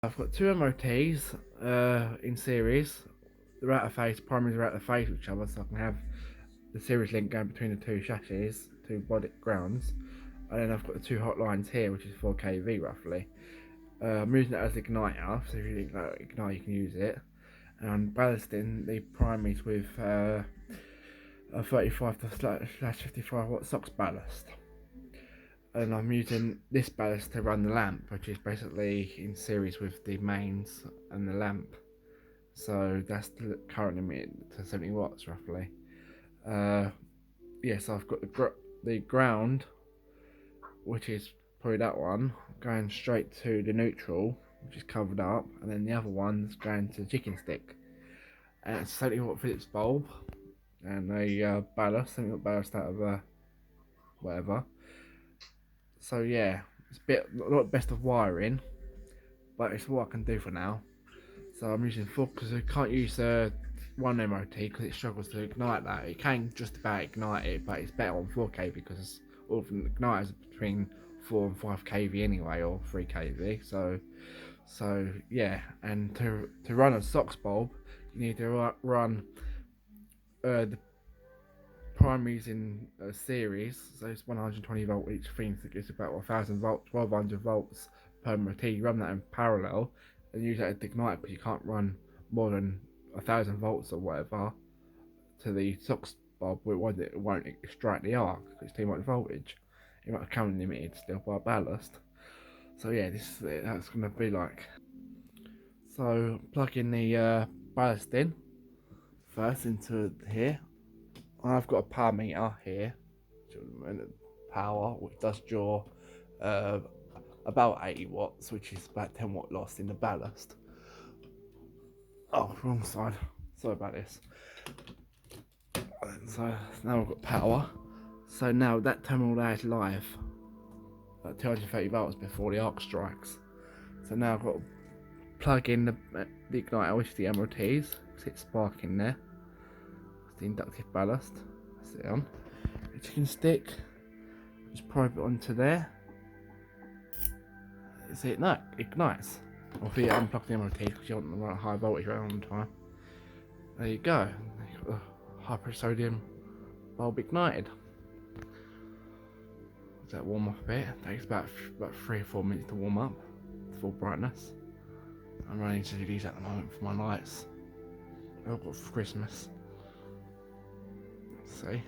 I've got two MOTs in series. They're out of phase, primaries are out of phase with each other, so I can have the series link going between the two chassis, two body grounds. And then I've got the two hot lines here, which is 4 kV roughly. I'm using it as igniter, so if you think about ignite, you can use it. And I'm ballasting the primaries with a 35 to slash 55 watt SOX ballast. And I'm using this ballast to run the lamp, which is basically in series with the mains and the lamp. So that's the current limit to 70 watts roughly. Yes, I've got the ground, which is probably that one, going straight to the neutral, which is covered up, and then the other one's going to the chicken stick. And it's a 70 watt Phillips bulb, and a ballast, 70 watt ballast out of whatever. So yeah, it's not best of wiring, but it's what I can do for now. So I'm using full because I can't use one MOT because it struggles to ignite that. It can just about ignite it, but it's better on 4 kV because all of the igniters are between 4 and 5 kV anyway, or 3 kV. So yeah, and to run a SOX bulb, you need to run the primaries in a series, so it's 120 volt each thing, so it's about 1000 volts, 1200 volts per MOT. You run that in parallel and use that as ignite, because you can't run more than 1000 volts or whatever to the SOX bulb, it won't strike the arc because it's too much voltage. It might come limited still by ballast. So yeah, that's gonna be like. So plug in the ballast in first into here. I've got a power meter here, power, which does draw about 80 watts, which is about 10 watt loss in the ballast. Oh, wrong side. Sorry about this. So now I've got power. So now that terminal there is live at 230 volts before the arc strikes. So now I've got to plug in the igniter, which is the MOTs. It's sparking there. It's the inductive ballast. That's it on. The chicken stick. Just probe it onto there. See it? No, it ignites. Obviously, unplug the MOT because you want the right high voltage right on time. There you go. You've got the high pressure sodium bulb ignited. Let that warm up a bit. It takes about 3 or 4 minutes to warm up to full brightness. I'm running to these at the moment for my lights. I've got for Christmas. Let's see.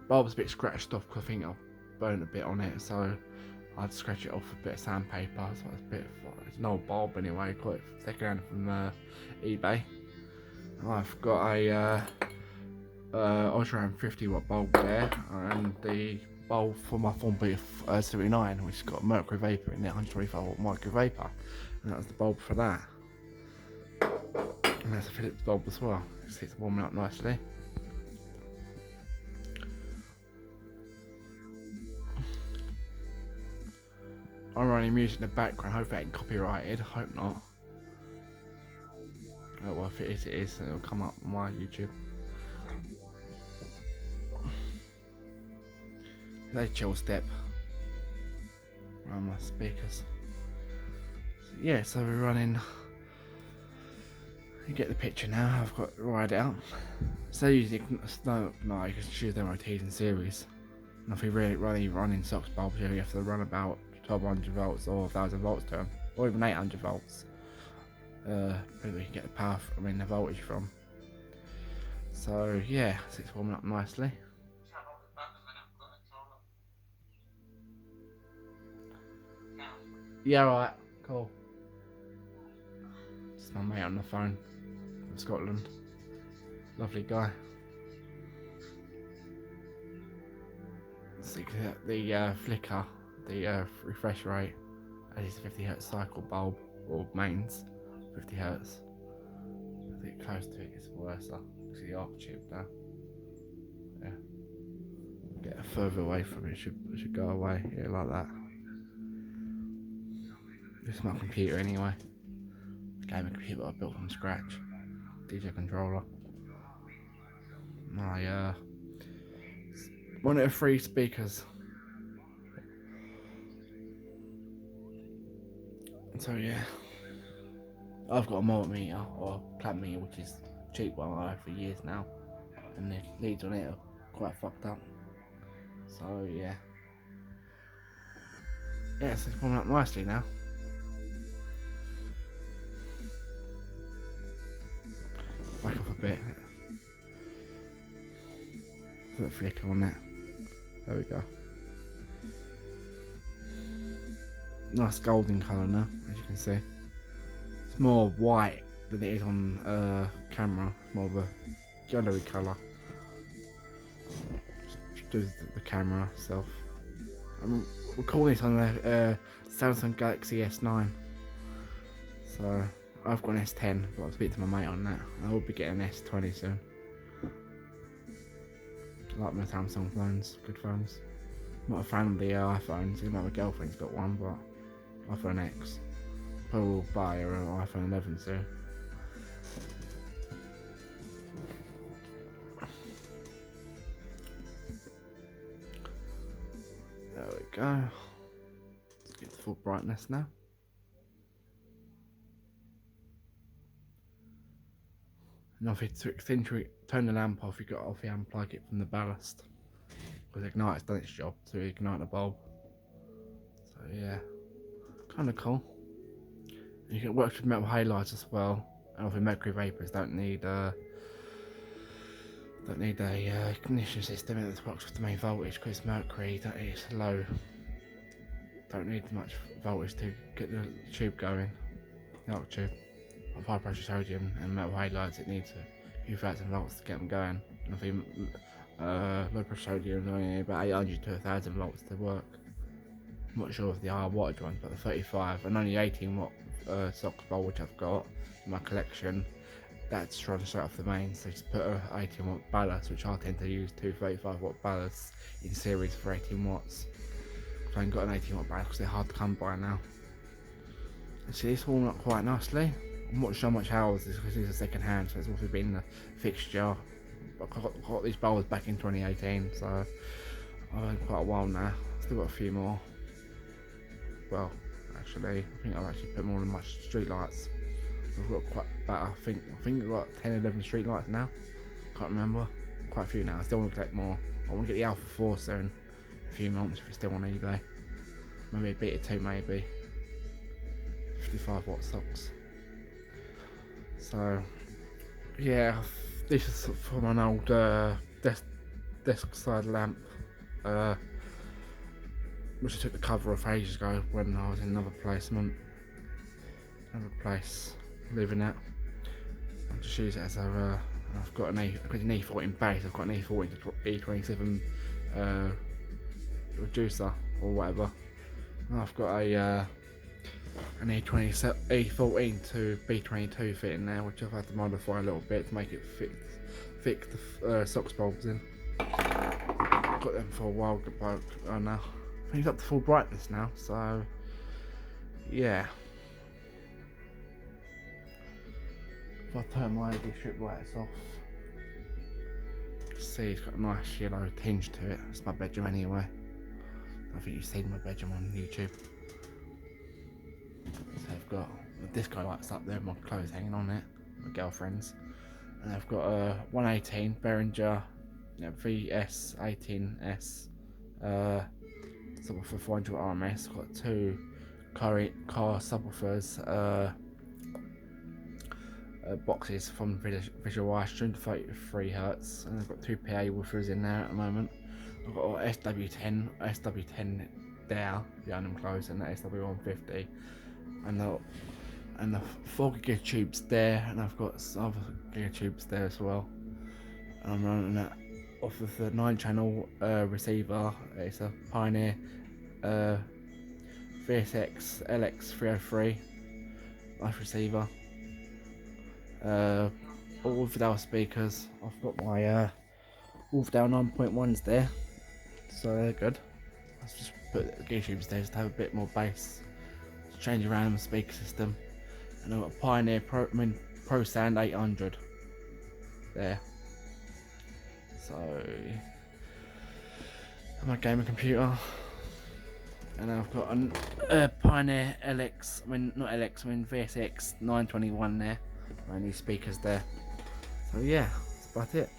Bulb's a bit scratched off because I think I've burned a bit on it, so I'd scratch it off with a bit of sandpaper. So it's an old bulb anyway, got it second hand from eBay. I've got a Osram 50 watt bulb there, and the bulb for my Thornby 79, which has got mercury vapor in it, 125 watt mercury vapor, and that was the bulb for that. And there's a Phillips bulb as well. It's warming up nicely. I'm running music in the background, hopefully it ain't copyrighted, hope not. Oh well, if it is, it is, and it'll come up on my YouTube. There's a chill step around my speakers. So, yeah, so we're running. You get the picture now, I've got to ride it out. So usually, no, you can choose the MOTs in series. And if you're really running SOX bulbs, you have to run about 1200 volts or 1000 volts to them, or even 800 volts. Maybe we can get the power, the voltage from. So yeah, so it's warming up nicely. Yeah, right, cool. It's my mate on the phone from Scotland. Lovely guy. So the flicker, the refresh rate, as is 50Hz cycle bulb or mains, 50Hz. As it close to it, it's worse. See the arc tube now. Yeah. Get it further away from it. It should go away. Yeah, like that. This is my computer anyway. Gaming computer I built from scratch. DJ controller. My one of the 3 speakers. So yeah. I've got a multimeter or a plant meter, which is a cheap one I've had for years now, and the leads on it are quite fucked up. So yeah, so it's coming up nicely now. Back up a bit. Put a flicker on that. There we go. Nice golden colour now, as you can see. It's more white than it is on camera. It's more of a yellowy colour. Just do the camera itself. I'm recording this on the Samsung Galaxy S9. So I've got an S10, but I'll speak to my mate on that. I will be getting an S20 soon. I like my Samsung phones, good phones. I'm not a fan of the iPhones, even though my girlfriend's got one, but iPhone X. Probably will buy her an iPhone 11 soon. There we go. Let's get to full brightness now. And if it's to turn the lamp off, you've got to obviously unplug it from the ballast. Because ignite's done its job to ignite the bulb. So yeah, kind of cool. And you can work with metal halides as well. And obviously mercury vapors don't need a ignition system that works with the main voltage, because it's mercury, it's low. Don't need much voltage to get the tube going. The arc tube. With high pressure sodium and metal halides, it needs a few thousand volts to get them going. And I think low pressure sodium is only about 800 to 1000 volts to work. I'm not sure of the higher wattage ones, but the 35 and only 18 watt socket bulb which I've got in my collection, that's run straight off the main. So just put a 18 watt ballast, which I tend to use two 35 watt ballasts in series for 18 watts. So I ain't got an 18 watt ballast because they're hard to come by now. And see, this warmed up quite nicely. I'm not sure how much hours this, because it's a second hand, so it's also been the fixture. I got these bulbs back in 2018, so I've had quite a while now. Still got a few more. Well, actually, I think I've actually put more than much street lights. I've got quite better. I think I've got 10, 11 street lights now. Can't remember. Quite a few now. I still want to collect more. I want to get the Alpha 4 soon. A few months if it's still on eBay. Maybe a Beta 2, maybe. 55 watt socks. So, yeah, this is from an old desk side lamp, which I took the cover off ages ago when I was in another place living at. I just use it as a, I've got an E14 base, I've got an E14 to E27 reducer or whatever. And I've got a an E14 to B22 fit in there, which I've had to modify a little bit to make it fit the SOX bulbs in. Got them for a while, and I think it's up to full brightness now, so yeah. If I turn my LED strip lights off, see it's got a nice yellow tinge to it. It's my bedroom anyway. I think you've seen my bedroom on YouTube. So I've got the disco lights up there, my clothes hanging on it, my girlfriend's, and I've got a 118 Behringer VS18S subwoofer 400 RMS. I've got two car subwoofers boxes from Visual Stream to 33 Hz, and I've got two PA woofers in there at the moment. I've got a SW10 there behind them closed, and the SW150. And the 4 giga tubes there, and I've got some other giga tubes there as well. And I'm running that off of the 9-channel receiver. It's a Pioneer VSX LX303 nice receiver. All Wolfdale speakers. I've got my Wolfdale 9.1s there, so they're good. Let's just put the giga tubes there just to have a bit more bass. Change around the speaker system, and I've got a Pioneer Pro Sound 800 there. So my gaming computer, And I've got a Pioneer LX, not LX, VSX 921 there. And these speakers there. So yeah, that's about it.